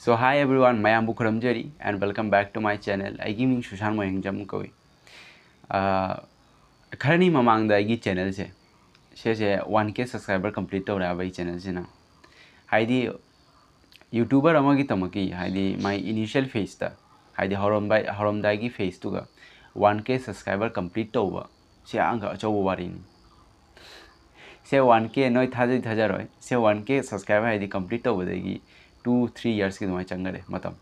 So hi everyone, I am Bukharam Jari and welcome back to my channel. I give you Shushan Moyangjam Koi. Currently, mamang da I channel se. She 1K subscriber complete to our channel se na. Heidi YouTuber amagi tamaki. Heidi my initial face ta. Heidi horom da I face to ga 1K subscriber complete to over. She anga chow warin. Say 1K no thaja roy. Say 1K subscriber Heidi complete over the 2-3 years ki dumai changare matam.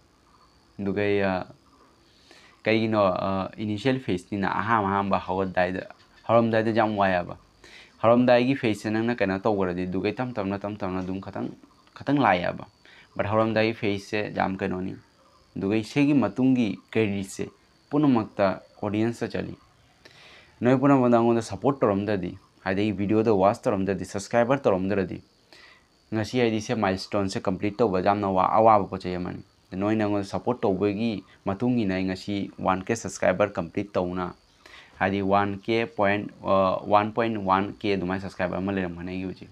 Dugai कईनो initial phase नि ना अहम हरमदाय जाम वायाबा हरमदाय की face से नंगना कना तौगरदि दुगै तम तमना दुम खतंग लायाबा बट हरमदाय फेस से जाम कनोनी दुगै सेगी मतुंगी क्रेडिट से पुनमक्ता ऑडियंस चली नय पुनमदांगोंदा सपोर्ट तोरमददि हाइदे वीडियो द वाच तोरमददि सब्सक्राइबर तोरमददि ngasi haidi se milestone se complete tawba jamna wa awa ba poche yamani noi nango support tawbagi matungi na ngasi 1K subscriber complete tawna haidi 1K point 1.1K dumai subscriber ma leram hane yuji.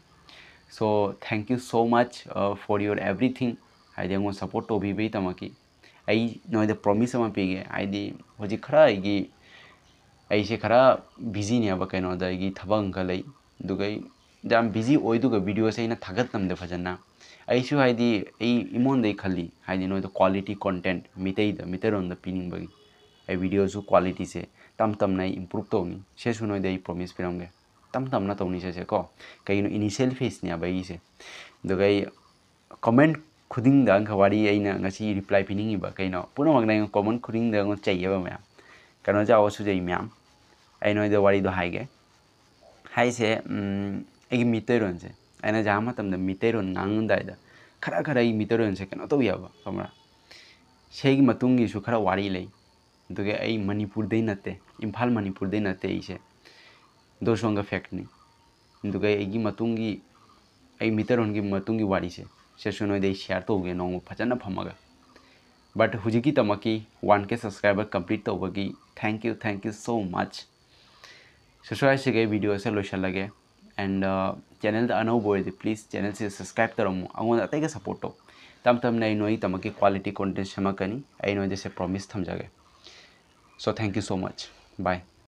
So thank you so much for your everything haidi ngo support to bi tamaki ai noi the promise ma pige haidi hoji khara gi ai se khara busy ne ba kaino da gi thabang ka lai dugai jam busy oiduga video se ina thagat namde fajana aishu haidi ei imon dei khali haidi no the quality content miteron the pining bagi ai video su quality se tam nai improve to ni se su no dei promise piramge tam na to ni se ko kai no initial phase ni abai se dugai comment khuding da khawari aina ngasi reply pining ba kai no puno magnai comment khuding da ngo chai ba ma kano ja osu jai myam ai no the wari do haige hai se egi miteron se aina jama tamda miteron nangundai da khara I miteron se kana to yaba kamra segi matungi su khara wari lei duge ai manipur dei nate imphal manipur dei nate ise do songa fact ni duge egi matungi ai miteron gi matungi wari se suno dei share to ge no phajana phamaga but hujiki tamaki 1K subscriber complete to bagi thank you so much so I say video se lotion lage and channel the ano boy please channel se subscribe taramu angon atega support to tam nai noi tamaki quality content shamakani I know this a promise thamjage so thank you so much bye.